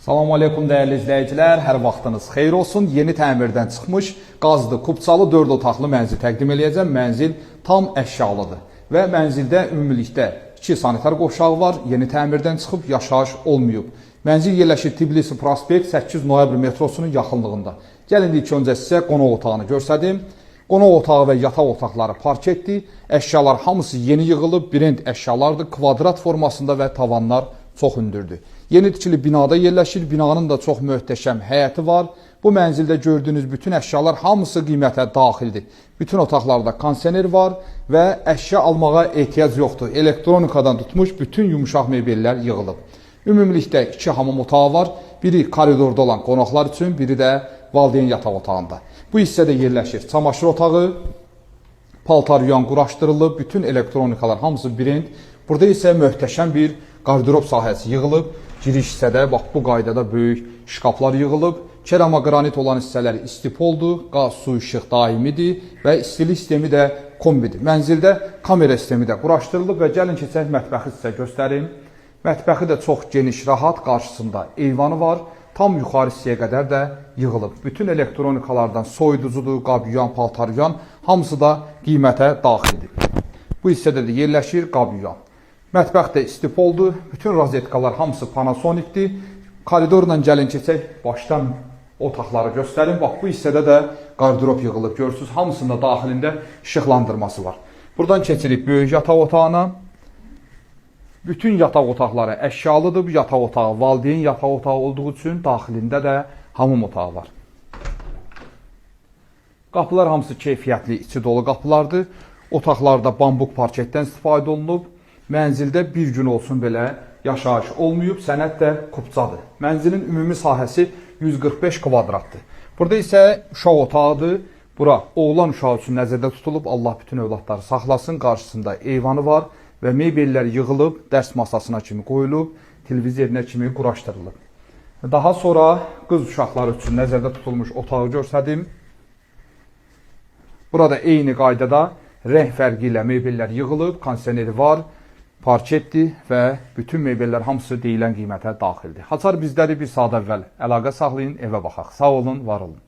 Salam aleykum dəyərli izləyicilər, hər vaxtınız xeyir olsun. Yeni təmirdən çıxmış qazlı, kubçalı 4 otaqlı mənzil təqdim eləyəcəm. Mənzil tam əşyalıdır və mənzildə ümumilikdə 2 sanitar qovşağı var. Yeni təmirdən çıxıb, yaşayış olmayıb. Mənzil yerləşir Tbilisi prospekt 8 noyabr metrosunun yaxınlığında. Gəlin ilk öncə sizə qonaq otağını göstərim. Qonaq otağı və yataq otaqları parketdir. Əşyalar hamısı yeni yığılıb, brend əşyalardır. Kvadrat formasında və tavanlar çox hündürdür. Yeni tikili binada yerləşir. Binanın da çox möhtəşəm həyəti var. Bu mənzildə gördüyünüz bütün əşyalar hamısı qiymətə daxildir. Bütün otaqlarda kondisioner var və əşya almağa ehtiyac yoxdur. Elektronikadan tutmuş bütün yumuşaq mebellər yığılıb. Ümumilikdə 2 hamam otağı var. Biri koridorda olan qonaqlar üçün, biri də valideyn yataq otağında. Bu hissədə yerləşir çamaşır otağı, paltar yuyan quraşdırılıb, bütün elektronikalar hamısı brend. Burada isə möhtəşəm bir qardırop sahəsi yığılıb. Giriş hissədə bax bu qaydada böyük şkaflar yığılıb. Kerama qranit olan hissələr istipoldur, qaz, su, işıq daimidir və istilik sistemi də kombidir. Mənzildə kamera sistemi də quraşdırılıb və gəlin keçək mətbəxi sizə göstərim. Mətbəxi də çox geniş, rahat, qarşısında eyvanı var. Tam yuxarı hissəyə qədər də yığılıb. Bütün elektronikalardan soyuducudur, qab yuyan, paltar yuyan hamısı da qiymətə daxildir. Bu hissədə də yerləşir qab yuyan. Mətbəx də istipoldur. Bütün rozetkalar hamısı Panasonicdir. Koridorla gəlin keçək, başdan otaqları göstərin. Bax, bu hissədə də qardırop yığılıb. Görürsünüz, hamısında daxilində işıqlandırması var. Buradan keçirik böyük yataq otağına. Bütün yataq otaqları əşyalıdır. Bu yataq otağı valideyn yataq otağı olduğu üçün daxilində də hamam otağı var. Qapılar hamısı keyfiyyətli, içi dolu qapılardır. Otaqlarda bambuk parketdən istifadə olunub. Mənzildə bir gün olsun belə yaşayış olmayıb, sənət də kubçadır. Mənzilin ümumi sahəsi 145 kvadratdır. Burada isə uşaq otağıdır. Bura oğlan uşağı üçün nəzərdə tutulub, Allah bütün övladları saxlasın. Qarşısında eyvanı var və mebellər yığılıb, dərs masasına kimi qoyulub, televiziyerinə kimi quraşdırılıb. Daha sonra qız uşaqları üçün nəzərdə tutulmuş otağı görsədim. Burada eyni qaydada rəng fərqi ilə mebellər yığılıb, kondisioneri var, parketdir və bütün mebellər hamısı deyilən qiymətə daxildir. Hasar bizdədir, bir saat əvvəl əlaqə saxlayın, evə baxaq. Sağ olun, var olun.